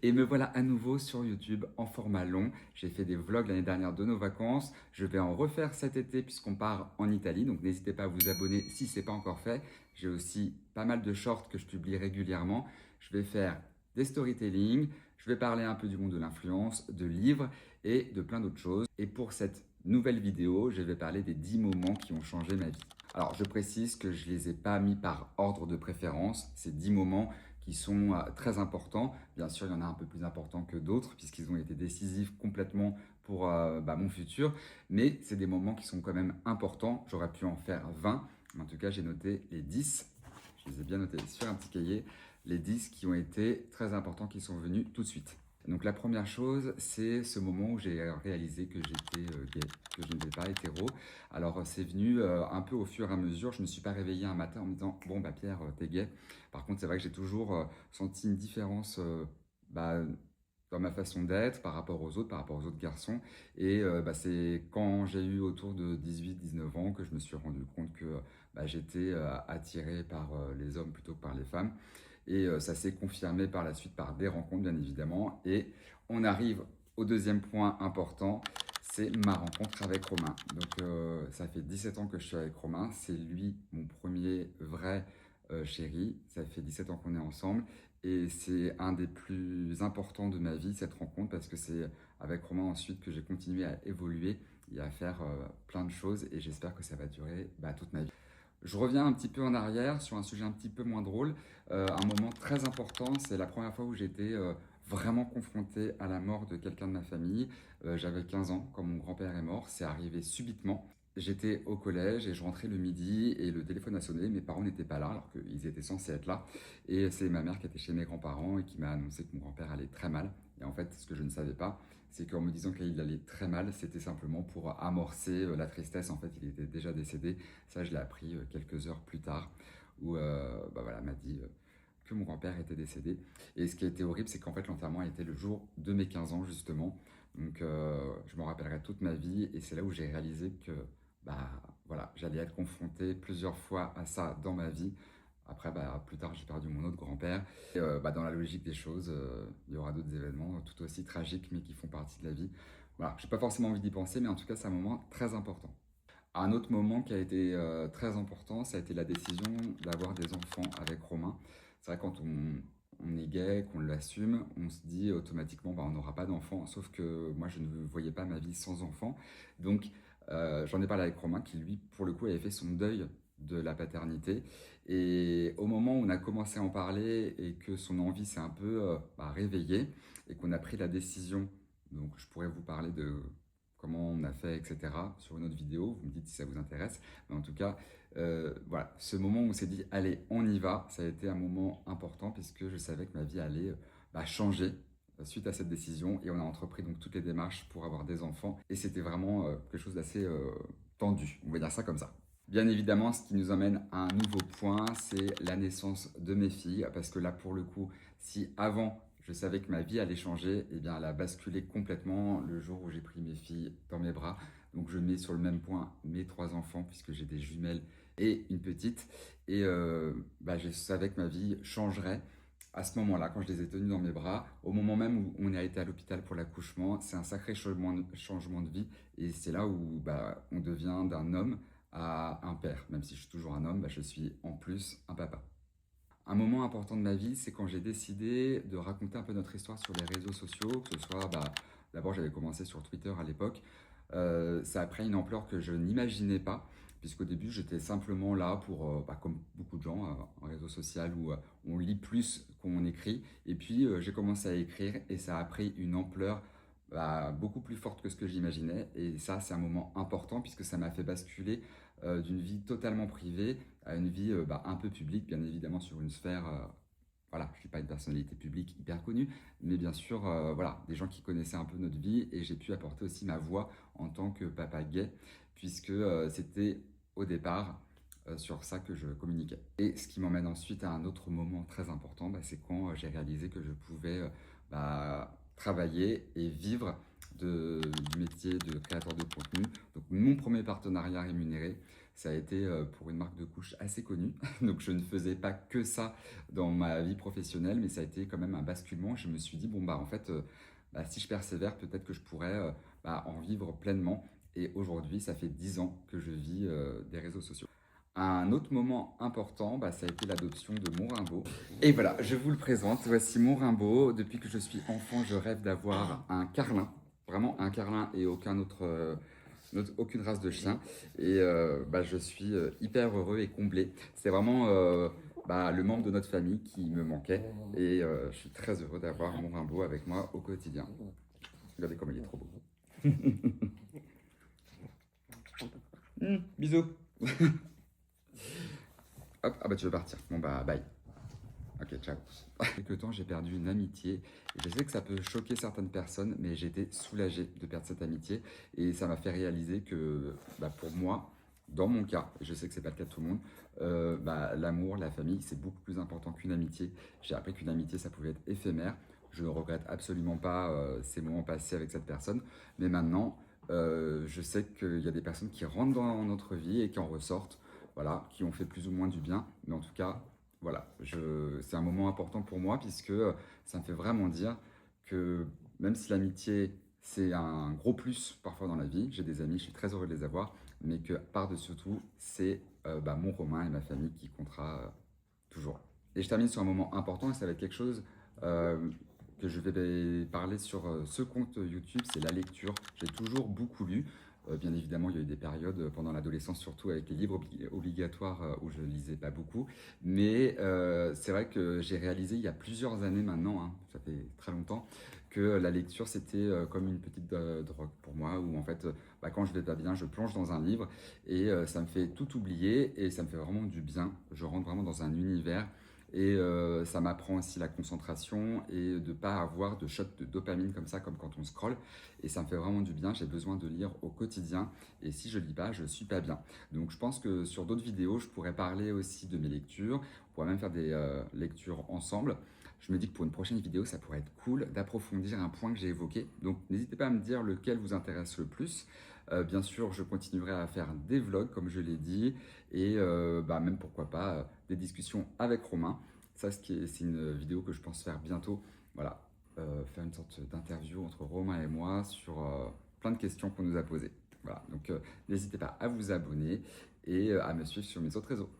Et me voilà à nouveau sur YouTube en format long. J'ai fait des vlogs l'année dernière de nos vacances. Je vais en refaire cet été puisqu'on part en Italie. Donc n'hésitez pas à vous abonner si ce n'est pas encore fait. J'ai aussi pas mal de shorts que je publie régulièrement. Je vais faire des storytelling. Je vais parler un peu du monde de l'influence, de livres et de plein d'autres choses. Et pour cette nouvelle vidéo, je vais parler des 10 moments qui ont changé ma vie. Alors, je précise que je ne les ai pas mis par ordre de préférence. Ces 10 moments qui sont très importants. Bien sûr, il y en a un peu plus importants que d'autres puisqu'ils ont été décisifs complètement pour mon futur. Mais c'est des moments qui sont quand même importants. J'aurais pu en faire 20. Mais en tout cas, j'ai noté les 10. Je les ai bien notés sur un petit cahier. Les 10 qui ont été très importants, qui sont venus tout de suite. Donc la première chose, c'est ce moment où j'ai réalisé que j'étais gay, que je n'étais pas hétéro. Alors c'est venu un peu au fur et à mesure. Je ne me suis pas réveillé un matin en me disant « Bon, bah Pierre, t'es gay ». Par contre, c'est vrai que j'ai toujours senti une différence dans ma façon d'être par rapport aux autres garçons. Et c'est quand j'ai eu autour de 18-19 ans que je me suis rendu compte que j'étais attiré par les hommes plutôt que par les femmes. Et ça s'est confirmé par la suite par des rencontres, bien évidemment. Et on arrive au deuxième point important, c'est ma rencontre avec Romain. Donc ça fait 17 ans que je suis avec Romain. C'est lui mon premier vrai chéri. Ça fait 17 ans qu'on est ensemble. Et c'est un des plus importants de ma vie, cette rencontre, parce que c'est avec Romain ensuite que j'ai continué à évoluer et à faire plein de choses. Et j'espère que ça va durer toute ma vie. Je reviens un petit peu en arrière sur un sujet un petit peu moins drôle. Un moment très important, c'est la première fois où j'étais vraiment confronté à la mort de quelqu'un de ma famille. J'avais 15 ans quand mon grand-père est mort. C'est arrivé subitement. J'étais au collège et je rentrais le midi et le téléphone a sonné. Mes parents n'étaient pas là alors qu'ils étaient censés être là. Et c'est ma mère qui était chez mes grands-parents et qui m'a annoncé que mon grand-père allait très mal. Et en fait, ce que je ne savais pas, c'est qu'en me disant qu'il allait très mal, c'était simplement pour amorcer la tristesse. En fait, il était déjà décédé. Ça, je l'ai appris quelques heures plus tard, où elle m'a dit que mon grand-père était décédé. Et ce qui a été horrible, c'est qu'en fait, l'enterrement a été le jour de mes 15 ans, justement. Donc, je m'en rappellerai toute ma vie. Et c'est là où j'ai réalisé que j'allais être confronté plusieurs fois à ça dans ma vie. Après, plus tard, j'ai perdu mon autre grand-père. Et, dans la logique des choses, il y aura d'autres événements tout aussi tragiques, mais qui font partie de la vie. Voilà, je n'ai pas forcément envie d'y penser, mais en tout cas, c'est un moment très important. Un autre moment qui a été très important, ça a été la décision d'avoir des enfants avec Romain. C'est vrai, quand on est gay, qu'on l'assume, on se dit automatiquement, on n'aura pas d'enfants. Sauf que moi, je ne voyais pas ma vie sans enfants. Donc, j'en ai parlé avec Romain, qui lui, pour le coup, avait fait son deuil de la paternité. Et au moment où on a commencé à en parler et que son envie s'est un peu réveillée et qu'on a pris la décision, donc je pourrais vous parler de comment on a fait, etc. sur une autre vidéo, vous me dites si ça vous intéresse. Mais en tout cas, voilà, ce moment où on s'est dit, allez, on y va, ça a été un moment important puisque je savais que ma vie allait changer suite à cette décision et on a entrepris donc toutes les démarches pour avoir des enfants et c'était vraiment quelque chose d'assez tendu, on va dire ça comme ça. Bien évidemment, ce qui nous emmène à un nouveau point, c'est la naissance de mes filles parce que là, pour le coup, si avant je savais que ma vie allait changer, et bien elle a basculé complètement le jour où j'ai pris mes filles dans mes bras. Donc je mets sur le même point mes 3 enfants puisque j'ai des jumelles et une petite. Et je savais que ma vie changerait à ce moment-là, quand je les ai tenus dans mes bras. Au moment même où on a été à l'hôpital pour l'accouchement, c'est un sacré changement de vie. Et c'est là où on devient d'un homme à un père. Même si je suis toujours un homme, je suis en plus un papa. Un moment important de ma vie, c'est quand j'ai décidé de raconter un peu notre histoire sur les réseaux sociaux, que ce soit, d'abord j'avais commencé sur Twitter à l'époque, ça a pris une ampleur que je n'imaginais pas, puisqu'au début j'étais simplement là pour, comme beaucoup de gens, un réseau social où on lit plus qu'on écrit, et puis j'ai commencé à écrire et ça a pris une ampleur beaucoup plus forte que ce que j'imaginais, et ça c'est un moment important puisque ça m'a fait basculer d'une vie totalement privée à une vie un peu publique, bien évidemment sur une sphère, voilà, je ne suis pas une personnalité publique hyper connue, mais bien sûr, voilà, des gens qui connaissaient un peu notre vie, et j'ai pu apporter aussi ma voix en tant que papa gay, puisque c'était au départ sur ça que je communiquais. Et ce qui m'emmène ensuite à un autre moment très important, c'est quand j'ai réalisé que je pouvais travailler et vivre du métier de créateur de contenu. Donc mon premier partenariat rémunéré, ça a été pour une marque de couche assez connue. Donc je ne faisais pas que ça dans ma vie professionnelle, mais ça a été quand même un basculement. Je me suis dit, bon, bah en fait, si je persévère, peut-être que je pourrais en vivre pleinement. Et aujourd'hui, ça fait 10 ans que je vis des réseaux sociaux. Un autre moment important, ça a été l'adoption de mon Rimbaud. Et voilà, je vous le présente. Voici mon Rimbaud. Depuis que je suis enfant, je rêve d'avoir un carlin. Vraiment un carlin et aucune race de chien. Et je suis hyper heureux et comblé. C'est vraiment le membre de notre famille qui me manquait. Et je suis très heureux d'avoir mon Rimbaud avec moi au quotidien. Regardez comme il est trop beau. Bisous. Hop, ah bah tu veux partir. Bon bah bye. Ok, ciao. Quelque temps, j'ai perdu une amitié. Et je sais que ça peut choquer certaines personnes, mais j'ai été soulagé de perdre cette amitié. Et ça m'a fait réaliser que pour moi, dans mon cas, et je sais que c'est pas le cas de tout le monde, l'amour, la famille, c'est beaucoup plus important qu'une amitié. J'ai appris qu'une amitié, ça pouvait être éphémère. Je ne regrette absolument pas ces moments passés avec cette personne. Mais maintenant, je sais qu'il y a des personnes qui rentrent dans notre vie et qui en ressortent, voilà, qui ont fait plus ou moins du bien. Mais en tout cas, voilà, c'est un moment important pour moi puisque ça me fait vraiment dire que même si l'amitié, c'est un gros plus parfois dans la vie, j'ai des amis, je suis très heureux de les avoir, mais que par-dessus tout, c'est mon Romain et ma famille qui comptera toujours. Et je termine sur un moment important et ça va être quelque chose que je vais parler sur ce compte YouTube, c'est la lecture. J'ai toujours beaucoup lu. Bien évidemment, il y a eu des périodes pendant l'adolescence, surtout avec les livres obligatoires où je lisais pas beaucoup. Mais c'est vrai que j'ai réalisé il y a plusieurs années maintenant, hein, ça fait très longtemps, que la lecture c'était comme une petite drogue pour moi, où en fait, quand je vais pas bien, je plonge dans un livre et ça me fait tout oublier et ça me fait vraiment du bien. Je rentre vraiment dans un univers. Et ça m'apprend aussi la concentration et de ne pas avoir de shot de dopamine comme ça, comme quand on scrolle. Et ça me fait vraiment du bien, j'ai besoin de lire au quotidien. Et si je lis pas, je suis pas bien. Donc je pense que sur d'autres vidéos, je pourrais parler aussi de mes lectures. On pourrait même faire des lectures ensemble. Je me dis que pour une prochaine vidéo, ça pourrait être cool d'approfondir un point que j'ai évoqué. Donc n'hésitez pas à me dire lequel vous intéresse le plus. Bien sûr, je continuerai à faire des vlogs, comme je l'ai dit, et même pourquoi pas des discussions avec Romain. Ça, c'est une vidéo que je pense faire bientôt. Voilà, faire une sorte d'interview entre Romain et moi sur plein de questions qu'on nous a posées. Voilà, donc n'hésitez pas à vous abonner et à me suivre sur mes autres réseaux.